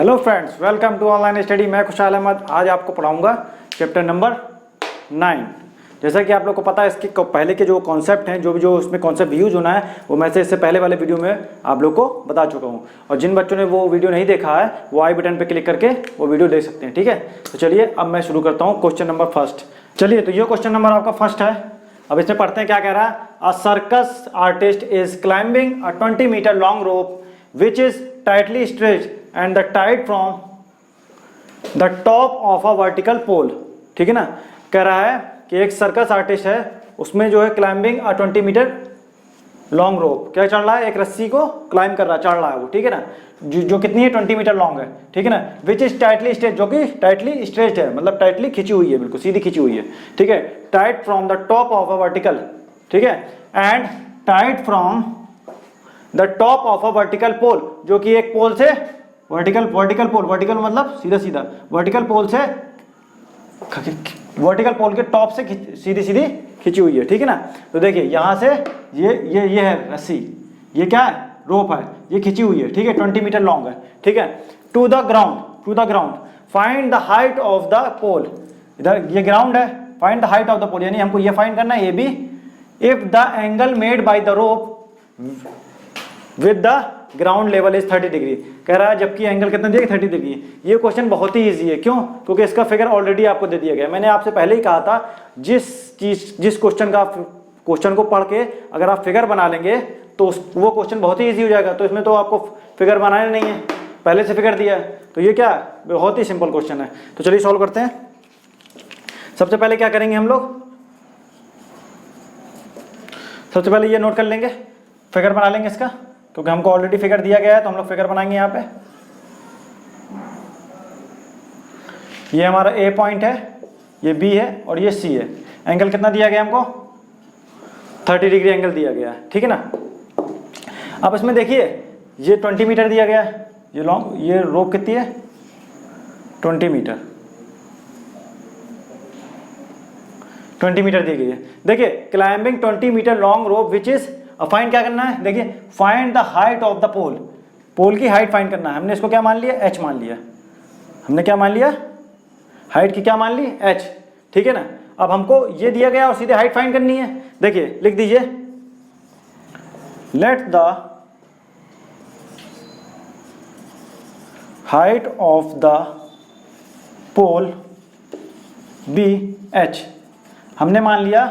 Hello friends, welcome to online study. मैं खुशहाल अहमद आज आपको पढ़ाऊंगा चैप्टर नंबर 9। जैसा कि आप लोग को पता है, इसके पहले के जो कॉन्सेप्ट हैं, जो उसमें कॉन्सेप्ट यूज होना है, वो मैं से इससे पहले वाले वीडियो में आप लोग को बता चुका हूँ। और जिन बच्चों ने वो वीडियो नहीं देखा है, वो आई बटन पर क्लिक करके वो वीडियो देख सकते हैं। ठीक है, तो चलिए अब मैं शुरू करता हूँ क्वेश्चन नंबर फर्स्ट। चलिए, तो ये क्वेश्चन नंबर आपका फर्स्ट है। अब इसमें पढ़ते हैं क्या कह रहा है। A circus artist is climbing a 20 metre long rope which is tightly stretched and the tight from the top of a vertical pole. ठीक है ना, कह रहा है कि एक सर्कस आर्टिस्ट है, उसमें जो है climbing a 20 metre long rope, क्या चढ़ रहा है, एक रस्सी को क्लाइंब कर रहा, चढ़ रहा है वो। ठीक है ना, जो कितनी है, 20 मीटर लॉन्ग है। ठीक है ना, विच इज टाइटली स्ट्रेच्ड, जो कि टाइटली स्ट्रेच्ड है, मतलब टाइटली खिंची हुई है, बिल्कुल सीधी खिंची हुई है। ठीक है, tight from the top of a vertical, ठीक है, and tight from the top of a vertical pole, जो कि एक पोल से वर्टिकल पोल, वर्टिकल मतलब सीधा सीधा, वर्टिकल पोल से वर्टिकल पोल के टॉप से सीधी सीधी खिंची हुई है। ठीक है ना, तो देखिए यहाँ से ये है रस्सी, ये क्या है, रोप है, ये खिंची हुई है। ठीक है, 20 मीटर लॉन्ग है। ठीक है, to the ground find the height of the pole. इधर ये ग्राउंड है, find the height of the pole, यानी हमको ये फाइंड करना है, ये भी। If the angle made by the rope with the ground level is 30 degree. कह रहा है जबकि एंगल कितना दिया, 30 डिग्री। ये क्वेश्चन बहुत ही इजी है। क्यों? क्योंकि इसका फिगर ऑलरेडी आपको दे दिया गया है। मैंने आपसे पहले ही कहा था, जिस क्वेश्चन को पढ़ के अगर आप फिगर बना लेंगे तो वो क्वेश्चन बहुत ही ईजी हो जाएगा। तो इसमें तो आपको फिगर बनाना नहीं है, पहले से फिगर दिया है। तो ये क्या है, बहुत ही सिंपल क्वेश्चन है। तो चलिए सॉल्व करते हैं। सबसे पहले क्या करेंगे हम लोग, सबसे पहले ये नोट कर लेंगे, फिगर बना लेंगे इसका, क्योंकि हमको ऑलरेडी फिगर दिया गया है, तो हम लोग फिगर बनाएंगे यहाँ पे। ये हमारा ए पॉइंट है, ये बी है और ये सी है। एंगल कितना दिया गया हमको, 30 डिग्री एंगल दिया गया है। ठीक है ना, अब इसमें देखिए ये 20 मीटर दिया गया है, ये रोप कितनी है, 20 मीटर, 20 मीटर दी गई है। देखिए climbing 20 metre long rope which is, अब फाइंड क्या करना है, देखिए find the height of the pole, pole की हाइट फाइंड करना है। हमने इसको क्या मान लिया, h मान लिया। हमने क्या मान लिया, हाइट की क्या मान ली, h। ठीक है ना, अब हमको ये दिया गया और सीधे हाइट फाइंड करनी है। देखिए लिख दीजिए, let the height of the pole be h। हमने मान लिया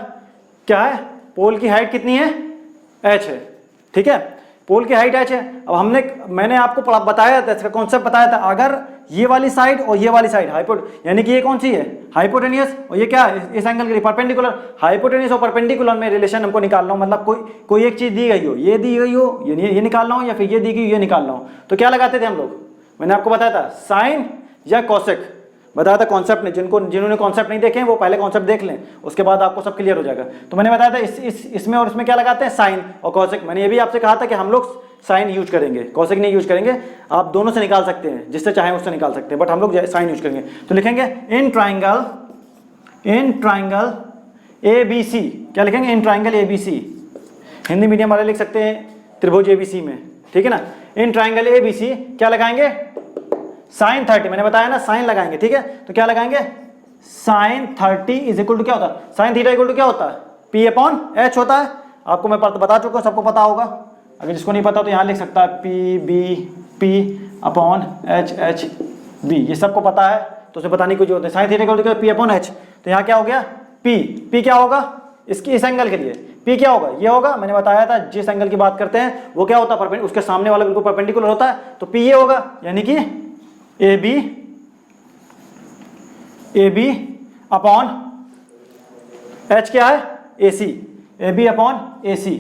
क्या है, पोल की हाइट कितनी है, h है। ठीक है, पोल की हाइट h है। अब मैंने आपको बताया था, इसका कॉन्सेप्ट बताया था, अगर ये वाली साइड और ये वाली साइड यानी कि ये कौन सी है, हाइपोटेनियस, और ये क्या है, इस एंगल के लिए परपेंडिकुलर। हाइपोटेनियस और परपेंडिकुलर में रिलेशन हमको निकालना हो, मतलब कोई एक चीज दी गई हो, ये दी गई हो, ये निकालना हो, या फिर ये दी गई, ये निकालना हो, तो क्या लगाते थे हम लोग, मैंने आपको बताया था, साइन या कॉसेक बताया था। कॉन्सेप्ट नहीं, जिन्होंने कॉन्सेप्ट नहीं देखे हैं वो पहले कॉन्सेप्ट देख लें, उसके बाद आपको सब क्लियर हो जाएगा। तो मैंने बताया था इसमें और इसमें क्या लगाते हैं, साइन और कॉसेक। मैंने ये भी आपसे कहा था कि हम लोग साइन यूज करेंगे, कॉसेक नहीं यूज करेंगे। आप दोनों से निकाल सकते हैं, जिससे चाहें उससे निकाल सकते हैं, बट हम लोग साइन यूज करेंगे। तो लिखेंगे इन ट्राइंगल ABC, क्या लिखेंगे, in triangle ABC। Hindi medium वाले लिख सकते हैं त्रिभुज ABC में। ठीक है ना, इन ट्राइंगल ABC क्या लगाएंगे, साइन 30। मैंने बताया ना, साइन लगाएंगे। ठीक है, तो क्या लगाएंगे, साइन 30 इज इक्वल टू क्या होता है, साइन थीटा इक्वल टू क्या होता है, P अपॉन H होता है। आपको मैं बता चुका हूँ, सबको पता होगा। अगर जिसको नहीं पता तो यहाँ लिख सकता है P अपॉन H B, ये सबको पता है, तो उसे बताने की कोई जरूरत है। Sine theta equal to P upon H, तो यहाँ क्या हो गया, P क्या होगा, इस एंगल के लिए P क्या होगा, ये होगा। मैंने बताया था जिस एंगल की बात करते हैं वो क्या होता है, उसके सामने वाला बिल्कुल परपेंडिकुलर होता है, तो P ये होगा, यानी कि AB अपॉन H क्या है, AC, AB अपॉन AC।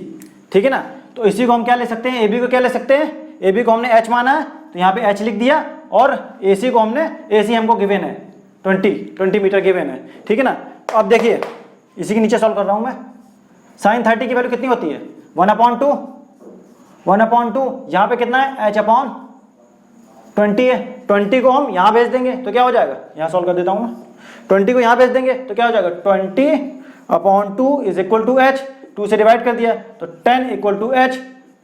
ठीक है ना, तो इसी को हम क्या ले सकते हैं, AB को क्या ले सकते हैं, AB को हमने H माना है, तो यहाँ पे H लिख दिया, और AC को हमने, AC हमको गिवन है 20 मीटर गिवन है। ठीक है ना, तो अब देखिए इसी के नीचे सॉल्व कर रहा हूँ मैं। साइन 30 की वैल्यू कितनी होती है, 1/2, यहाँ पे कितना है, H अपॉन 20 है। 20 को हम यहाँ भेज देंगे तो क्या हो जाएगा, यहाँ सॉल्व कर देता हूँ मैं। 20 को यहाँ भेज देंगे तो क्या हो जाएगा, 20/2 इज इक्वल टू H, 2 से डिवाइड कर दिया तो 10 equal to H,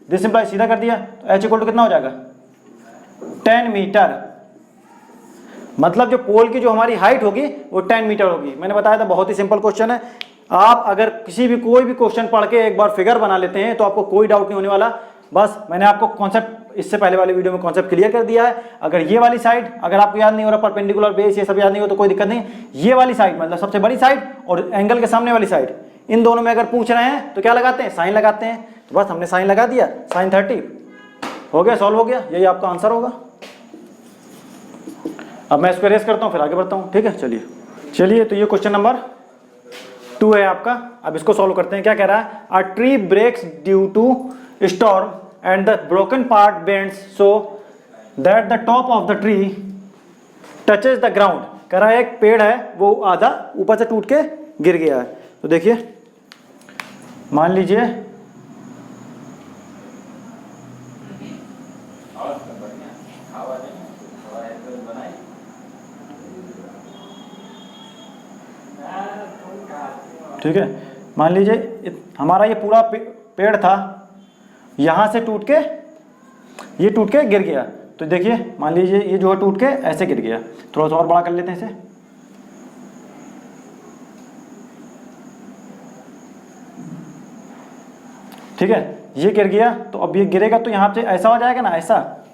this simple सीधा कर दिया, तो H इक्वल टू कितना हो जाएगा, 10 मीटर। मतलब जो पोल की जो हमारी हाइट होगी वो 10 मीटर होगी। मैंने बताया था बहुत ही सिंपल क्वेश्चन है। आप अगर किसी भी कोई भी क्वेश्चन पढ़ के एक बार फिगर बना लेते हैं तो आपको कोई डाउट नहीं होने वाला। बस मैंने आपको कॉन्सेप्ट इससे पहले वाले वीडियो में कॉन्सेप्ट क्लियर कर दिया है। अगर ये वाली साइड अगर आपको याद नहीं हो रहा, परपेंडिकुलर बेस ये सब याद नहीं हो तो कोई दिक्कत नहीं। ये वाली साइड मतलब सबसे बड़ी साइड और एंगल के सामने वाली साइड, इन दोनों में अगर पूछ रहे हैं तो क्या लगाते हैं, साइन लगाते हैं। तो बस हमने साइन लगा दिया, साइन 30 हो गया, सॉल्व हो गया, यही आपका आंसर होगा। अब मैं इसको रेस करता हूँ फिर आगे बढ़ता हूँ, ठीक है। चलिए तो ये क्वेश्चन नंबर 2 है आपका। अब इसको सॉल्व करते हैं। क्या कह रहा है, a tree breaks due to storm and the broken part bends so that the top of the tree touches the ground. कह रहा है एक पेड़ है वो आधा ऊपर से टूट के गिर गया है। तो देखिए मान लीजिए ठीक है, मान लीजिए हमारा ये पूरा पेड़ था, यहाँ से टूट के ये टूट के गिर गया। तो देखिए मान लीजिए ये जो है टूट के ऐसे गिर गया। थोड़ा सा और बड़ा कर लेते हैं इसे। ठीक है, ये गिर गया तो अब ये गिरेगा तो यहाँ से ऐसा हो जाएगा ना, ऐसा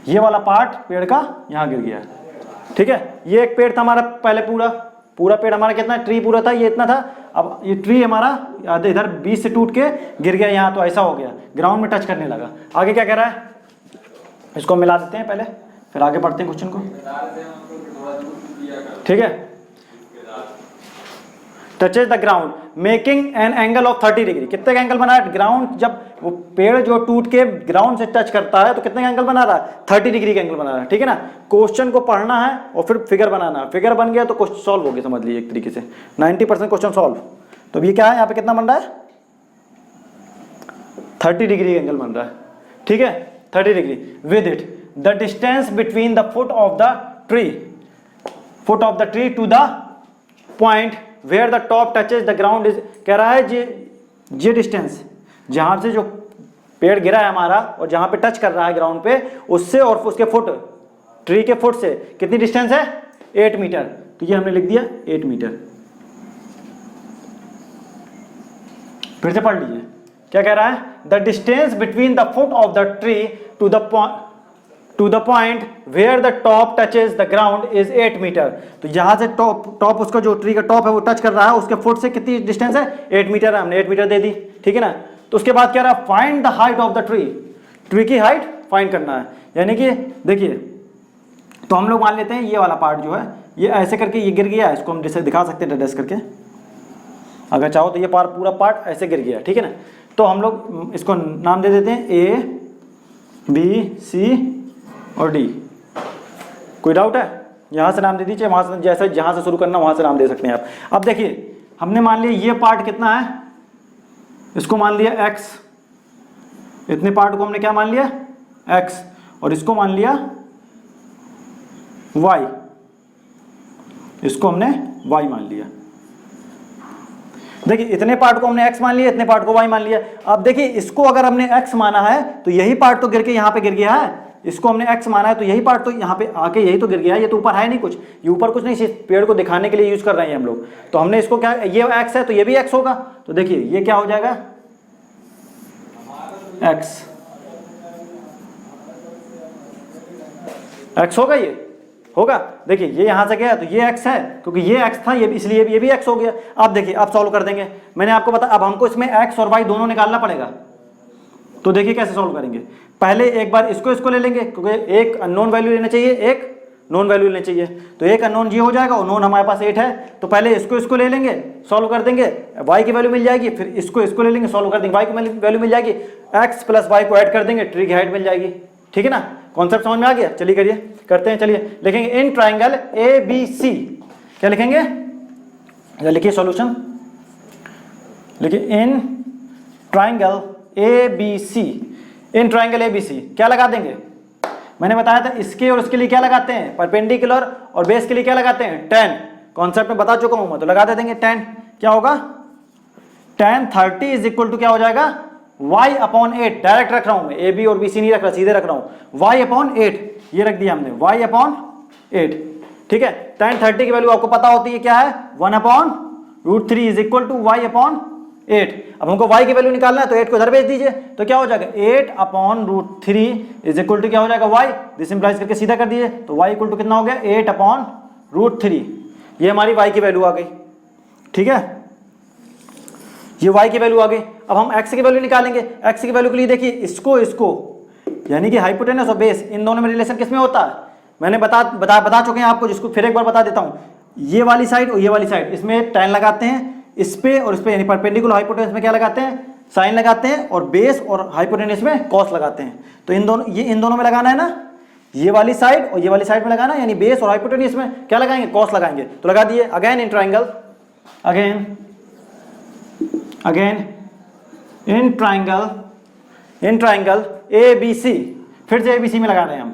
ये वाला पार्ट पेड़ का यहाँ गिर गया। ठीक है, ये एक पेड़ था हमारा पहले, पूरा पेड़ हमारा कितना ट्री पूरा था, ये इतना था। अब ये ट्री हमारा इधर बीच से टूट के गिर गया यहाँ, तो ऐसा हो गया, ग्राउंड में टच करने लगा। आगे क्या कह रहा है, इसको मिला देते हैं पहले फिर आगे बढ़ते हैं क्वेश्चन को। ठीक है, touches the ground making an angle of 30 degree. कितने का एंगल बना है, ग्राउंड जब वो पेड़ जो टूट के ग्राउंड से टच करता है तो कितने का एंगल बना रहा है, 30 डिग्री का एंगल बना रहा है। ठीक है ना, क्वेश्चन को पढ़ना है और फिर फिगर बनाना है। फिगर बन गया तो क्वेश्चन सॉल्व हो गया, समझ लीजिए एक तरीके से 90% क्वेश्चन सॉल्व। तो ये क्या है, यहाँ पे कितना बन रहा है, 30 डिग्री का एंगल बन रहा है। ठीक है, 30 degree. With it the distance between the foot of the tree to the point where the top touches the ground is. कह रहा है ये डिस्टेंस जहां से जो पेड़ गिरा है हमारा और जहां पे टच कर रहा है ग्राउंड पे, उससे और उसके फुट, ट्री के फुट से कितनी डिस्टेंस है, 8 मीटर। तो ये हमने लिख दिया 8 मीटर। फिर से पढ़ लीजिए क्या कह रहा है, the distance between the foot of the tree to the point where the top touches the ground is 8 metre. तो यहां से टॉप उसका जो ट्री का टॉप है वो टच कर रहा है, उसके फुट से कितनी डिस्टेंस है, 8 मीटर है। हमने 8 मीटर दे दी। ठीक है ना, तो उसके बाद क्या रहा, find the height of the tree की हाइट फाइंड करना है। यानी कि देखिए, तो हम लोग मान लेते हैं ये वाला पार्ट जो है ये ऐसे करके ये गिर गया, इसको हम जैसे दिखा सकते हैं ड्रेस करके, अगर चाहो तो ये पूरा पार्ट ऐसे गिर गया। ठीक है ना, तो हम लोग इसको नाम दे देते हैं A B C और D। कोई डाउट है, यहाँ से नाम दे दीजिए, वहाँ से जैसे जहाँ से शुरू करना वहाँ से नाम दे सकते हैं आप। अब देखिए हमने मान लिया ये पार्ट कितना है, इसको मान लिया x, इतने पार्ट को हमने क्या मान लिया x, और इसको मान लिया y, इसको हमने y मान लिया। देखिए इतने पार्ट को हमने x मान लिया, इतने पार्ट को y मान लिया। अब देखिए इसको अगर हमने x माना है तो यही पार्ट तो गिर के यहाँ पे गिर गया है, इसको हमने x माना है तो यही पार्ट तो यहाँ पे आके यही तो गिर गया है। ये तो ऊपर है नहीं कुछ, ये ऊपर कुछ नहीं, सिर्फ पेड़ को दिखाने के लिए यूज कर रहे हैं हम लोग। तो हमने इसको क्या, ये x है तो ये भी x होगा। तो देखिए ये क्या हो जाएगा, x होगा, ये होगा। देखिए ये यहाँ से गया तो ये x है, क्योंकि ये x था ये इसलिए ये भी x हो गया। अब देखिए अब सॉल्व कर देंगे। मैंने आपको बताया अब हमको इसमें x और y दोनों निकालना पड़ेगा। तो देखिए कैसे सॉल्व करेंगे, पहले एक बार इसको ले लेंगे, क्योंकि एक अननोन वैल्यू लेना चाहिए, एक नोन वैल्यू लेना चाहिए। तो एक अननोन ये हो जाएगा और नोन हमारे पास 8 है। तो पहले इसको ले लेंगे, सॉल्व कर देंगे, y की वैल्यू मिल जाएगी। फिर इसको ले लेंगे, सॉल्व कर देंगे, y की वैल्यू मिल जाएगी। x प्लस y को ऐड कर देंगे, ट्री की हाइट मिल जाएगी। ठीक है ना, कॉन्सेप्ट समझ में आ गया। चलिए करिए, करते हैं। चलिए लिखेंगे इन ट्राइंगल ABC, क्या लिखेंगे, लिखिए सॉल्यूशन, लिखिए in triangle ABC। In triangle ABC क्या लगा देंगे, मैंने बताया था इसके और इसके लिए क्या लगाते हैं, परपेंडिकुलर, और बेस के लिए क्या लगाते हैं, tan। कॉन्सेप्ट में बता चुका हूं मैं, तो लगा दे देंगे tan। क्या होगा, tan 30 इज इक्वल टू क्या हो जाएगा, y/8। डायरेक्ट रख रहा हूं मैं, AB और BC नहीं रख रहा, सीधे रख रहा हूं, y/8। ये रख दिया हमने, y/8। ठीक है। tan 30 की वैल्यू आपको पता होती है क्या है, 1/√3 इज इक्वल टू y/8। अब हमको y की वैल्यू निकालना है तो 8 को इधर भेज दीजिए, तो क्या हो जाएगा 8/√3 इज इक्वल टू क्या हो जाएगा y, दिस इंप्लाइज करके सीधा कर दीजिए, तो y इक्वल टू कितना हो गया 8/√3। ये हमारी y की वैल्यू आ गई, ठीक है, ये y की वैल्यू आ गई। अब हम x की वैल्यू निकालेंगे। x की वैल्यू के लिए देखिए इसको यानी कि हाइपोटेनस और बेस इन दोनों में रिलेशन किसमें होता है, मैंने बता चुके हैं आपको, जिसको फिर एक बार बता देता हूं। ये वाली साइड और ये वाली साइड, इसमें tan लगाते हैं इस पे और इस पे, यानी परपेंडिकुलर हाइपोटेनस में क्या लगाते हैं, साइन लगाते हैं, और बेस और हाइपोटेनस में कॉस लगाते हैं। तो इन दोनों में लगाना है ना, ये वाली साइड और ये वाली साइड में लगाना है, यानी बेस और हाइपोटेनस में क्या लगाएंगे, कॉस लगाएंगे। तो लगा दिए। Again in triangle, again in triangle ABC, फिर से ABC में लगाना है हम।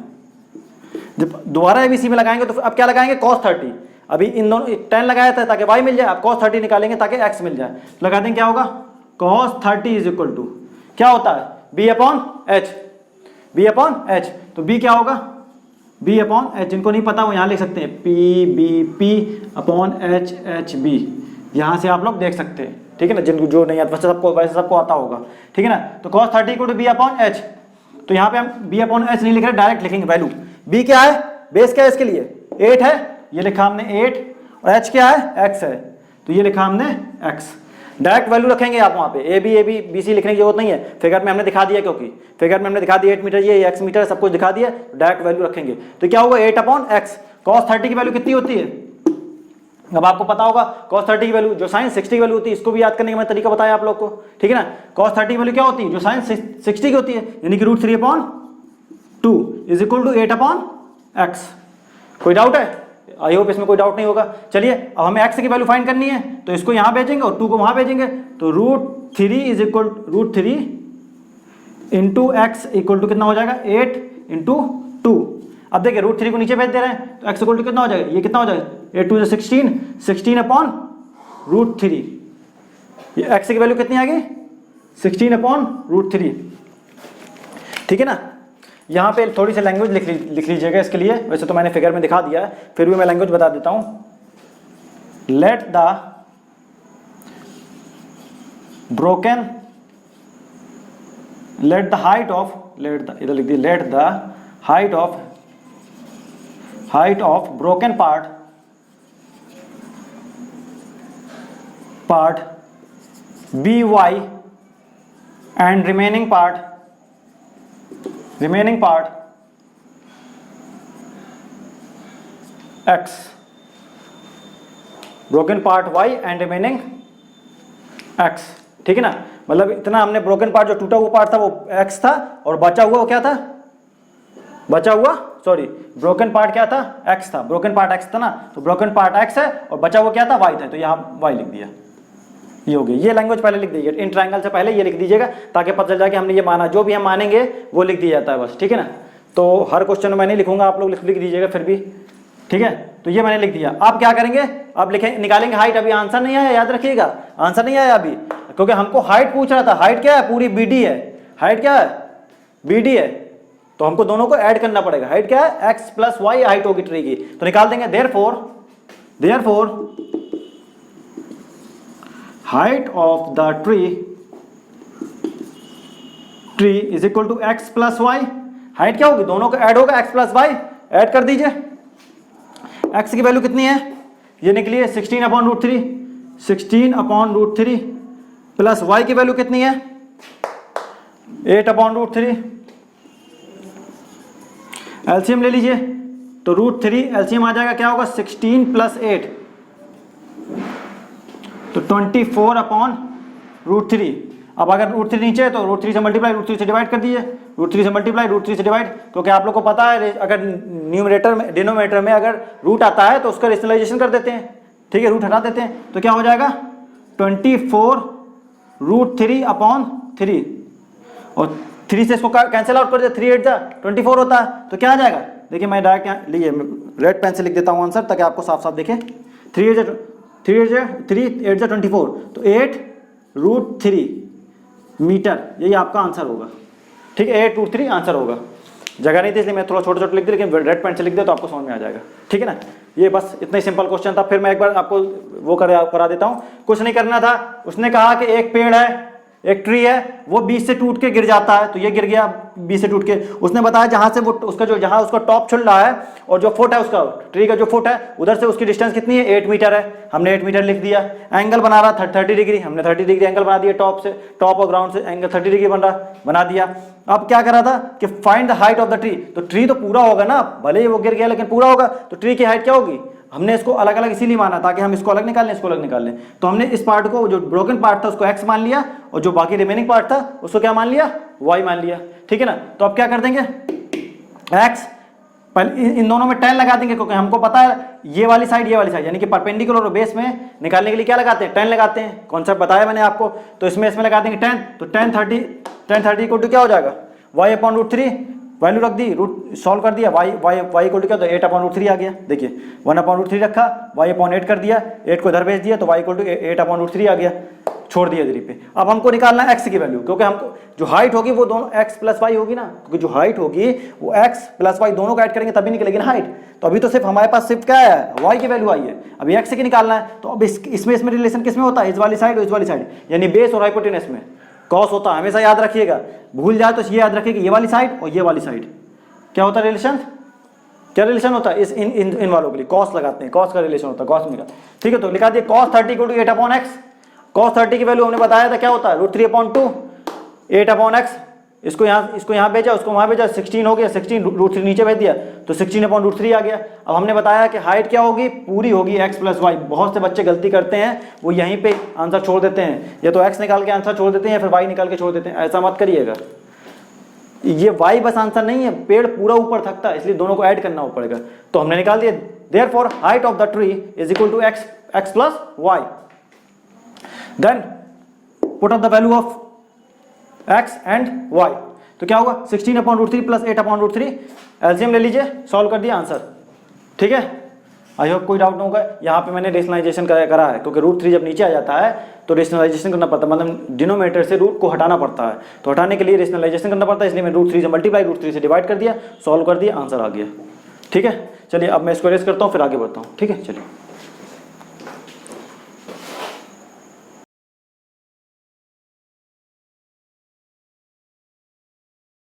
जब दोबारा ABC में लगाएंगे तो अब क्या लगाएंगे, cos 30। अभी इन दोनों tan लगाया था ताकि y मिल जाए, अब cos 30 निकालेंगे ताकि x मिल जाए। तो लगा देंगे क्या होगा, cos 30 इज इक्वल टू क्या होता है, B/H। तो B क्या होगा, B/H। जिनको नहीं पता वो यहाँ लिख सकते हैं PBP/HHB, यहाँ से आप लोग देख सकते हैं, ठीक है ना। जिनको जो नहीं आता वैसे सबको आता होगा, ठीक है ना। तो cos 30 इक्वल टू B/H। तो यहाँ पे हम B/H नहीं लिख रहे, डायरेक्ट लिखेंगे वैल्यू। B क्या है, बेस क्या है इसके लिए 8 है, ये लिखा हमने 8, और H क्या है, x है, तो ये लिखा हमने x। डायरेक्ट वैल्यू रखेंगे आप वहाँ पे, BC लिखने की जरूरत नहीं है, फिगर में हमने दिखा दिया, क्योंकि फिगर में हमने दिखा दिया 8 मीटर ये x मीटर सब कुछ दिखा दिया, डायरेक्ट वैल्यू रखेंगे। तो क्या होगा 8/x। cos 30 की वैल्यू कितनी होती है, अब आपको पता होगा cos 30 की वैल्यू, जो sin 60 की वैल्यू होती है, इसको भी याद करने का मैं तरीका बताया आप लोग को, ठीक है ना। cos 30 की वैल्यू क्या होती है, जो sin 60 की होती है, यानी कि √3/2 इज इक्वल टू 8/x। कोई डाउट है, आई होप इसमें कोई डाउट नहीं होगा। चलिए अब हमें x की वैल्यू फाइंड करनी है, तो इसको यहाँ भेजेंगे और 2 को वहाँ भेजेंगे, तो √3 is equal √3 into x equal to कितना हो जाएगा 8 इंटू 2। अब देखिए √3 को नीचे भेज दे रहे हैं, तो x इक्वल टू कितना हो जाएगा, ये कितना हो जाएगा 8 2 16, 16/√3। ये x की वैल्यू कितनी आ गई 16/√3, ठीक है ना। यहाँ पे थोड़ी सी लैंग्वेज लिख लीजिएगा इसके लिए, वैसे तो मैंने फिगर में दिखा दिया है, फिर भी मैं लैंग्वेज बता देता हूँ। लेट द हाइट ऑफ, इधर लिख दी, let the height of broken part BY and remaining part X, broken part Y and remaining X, ठीक है ना। मतलब इतना हमने ब्रोकन पार्ट, जो टूटा हुआ पार्ट था वो X था, और बचा हुआ वो क्या था, ब्रोकन पार्ट क्या था, X था, ब्रोकन पार्ट X था ना, तो ब्रोकन पार्ट X है और बचा हुआ क्या था, Y था, तो यहाँ Y लिख दिया। ये हो गई, ये लैंग्वेज पहले लिख दीजिए, इन ट्रायंगल से पहले ये लिख दीजिएगा, ताकि पता चल जाए कि हमने ये माना, जो भी हम मानेंगे वो लिख दिया जाता है बस, ठीक है ना। तो हर क्वेश्चन में मैं नहीं लिखूंगा, आप लोग लिख दीजिएगा फिर भी, ठीक है। तो ये मैंने लिख दिया। आप क्या करेंगे, आप निकालेंगे हाइट। अभी आंसर नहीं आया, याद रखिएगा, आंसर नहीं आया अभी, क्योंकि हमको हाइट पूछ रहा था। हाइट क्या है, पूरी BD है, हाइट क्या है, BD है, तो हमको दोनों को ऐड करना पड़ेगा। हाइट क्या है, x + y हाइट होगी ट्री की, तो निकाल देंगे। Therefore height of the tree is equal to x + y। Height क्या होगी, दोनों का ऐड होगा, x + y, ऐड कर दीजिए। x की वैल्यू कितनी है, ये निकली है 16/√3 प्लस y की वैल्यू कितनी है 8/√3। एलसीएम ले लीजिए, तो √3 एलसीएम आ जाएगा, क्या होगा 16 + 8, तो 24/√3। अब अगर √3 नीचे है तो √3 से मल्टीप्लाई, √3 से डिवाइड कर दीजिए, √3 से मल्टीप्लाई, √3 से डिवाइड, क्योंकि आप लोग को पता है अगर न्यूमरेटर में डिनोमिनेटर में अगर रूट आता है तो उसका रेशनलाइजेशन कर देते हैं, ठीक है, रूट हटा देते हैं, तो क्या हो जाएगा 24√3/3, और 3 से इसको कैंसिल आउट कर दिया, 3 8 24 होता है, तो क्या आ जाएगा, देखिए मैं डायरेक्ट यहाँ लीजिए रेड पेन से लिख देता हूँ आंसर, ताकि आपको साफ साफ दिखे। 3 8 24, तो 8√3 मीटर, यही आपका आंसर होगा, ठीक है, 8√3 आंसर होगा। जगह नहीं थी इसलिए मैं थोड़ा छोटा छोटा लिख दिया, लेकिन रेड पेन से लिख दिया तो आपको समझ में आ जाएगा, ठीक है ना। ये बस इतना ही सिंपल क्वेश्चन था। फिर मैं एक बार आपको वो करा देता हूँ, कुछ नहीं करना था। उसने कहा कि एक पेड़ है, एक ट्री है, वो बीच से टूट के गिर जाता है, तो ये गिर गया बीच से टूट के। उसने बताया जहां से वो उसका जो जहां उसका टॉप छुल रहा है और जो फुट है उसका ट्री का जो फुट है उधर से उसकी डिस्टेंस कितनी है, 8 मीटर है। हमने 8 मीटर लिख दिया। एंगल बना रहा 30 डिग्री, हमने 30 डिग्री एंगल बना दिया, टॉप से, टॉप और ग्राउंड से एंगल 30 डिग्री बना दिया। अब क्या करा था कि find the height of the tree, तो ट्री तो पूरा होगा ना, भले ही वो गिर गया लेकिन पूरा होगा, तो ट्री की हाइट क्या होगी। हमने इसको अलग अलग इसीलिए माना ताकि हम इसको अलग निकाल लें, इसको अलग निकाल लें। तो हमने इस पार्ट को, जो ब्रोकन पार्ट था उसको x मान लिया, और जो बाकी रिमेनिंग पार्ट था उसको क्या मान लिया, y मान लिया। ठीक है ना। तो अब क्या कर देंगे, x पहले इन दोनों में tan लगा देंगे, क्योंकि हमको पता है ये वाली साइड यानी कि परपेंडिकुलर और बेस में निकालने के लिए क्या लगाते हैं, tan लगाते हैं। कॉन्सेप्ट बताया मैंने आपको। तो इसमें लगा देंगे tan, तो tan 30 इक्वल टू क्या हो जाएगा, y/√3, वैल्यू रख दी, रूट सॉल्व कर दिया, y इक्वल टू क्या, तो 8/√3 आ गया। देखिए 1/√3 रखा, y/8 कर दिया, 8 को इधर भेज दिया, तो y इक्वल टू 8/√3 आ गया, छोड़ दिया इधर पे। अब हमको निकालना है x की वैल्यू, क्योंकि हमको जो हाइट होगी वो दोनों x प्लस y होगी ना, क्योंकि जो हाइट होगी वो x प्लस y दोनों का ऐड करेंगे तभी निकलेगी ना हाइट। तो अभी तो सिर्फ हमारे पास सिर्फ क्या है, y की वैल्यू आई है, अभी x की निकालना है। तो अब इसमें रिलेशन किसमें होता है, इस वाली साइड और इस वाली साइड, यानी बेस और हाइपोटेनस में कॉस होता है। हमेशा याद रखिएगा, भूल जाए तो ये याद रखिएगा, ये वाली साइड और ये वाली साइड क्या होता है रिलेशन, क्या रिलेशन होता है इस इन वालों के लिए, कॉस लगाते हैं, कॉस का रिलेशन होता है, कॉस में। ठीक है, तो लिखा दिया cos 30 equal to 8/x। cos 30 की वैल्यू हमने बताया था क्या होता है, √3/2 8/x। इसको यहाँ भेजा, उसको वहाँ भेजा, 16 हो गया, 16 √3 नीचे भेज दिया, तो 16/√3 आ गया। अब हमने बताया कि हाइट क्या होगी, पूरी होगी x प्लस वाई। बहुत से बच्चे गलती करते हैं, वो यहीं पे आंसर छोड़ देते हैं, या तो x निकाल के आंसर छोड़ देते हैं या फिर y निकाल के छोड़ देते हैं। ऐसा मत करिएगा, ये y बस आंसर नहीं है, पेड़ पूरा ऊपर थकता है, इसलिए दोनों को ऐड करना पड़ेगा। तो हमने निकाल दिया, therefore height of the tree is equal to x plus y। Then put up the value of x and y, तो क्या होगा 16/√3 प्लस 8/√3, एलसीएम ले लीजिए, सॉल्व कर दिया आंसर। ठीक है, आई होप कोई डाउट नहीं होगा। यहाँ पे मैंने रेशनलाइजेशन करा है, क्योंकि √3 जब नीचे आ जाता है तो रेशनलाइजेशन करना पड़ता है, मतलब डिनोमिनेटर से रूट को हटाना पड़ता है, तो हटाने के लिए रेशनलाइजेशन करना पड़ता है, इसलिए मैं √3 से मल्टीप्लाई, √3 से डिवाइड कर दिया, सॉल्व कर दिया, आंसर आ गया। ठीक है, चलिए अब मैं इसको रेस करता हूँ, फिर आगे बढ़ता हूँ। ठीक है, चलिए।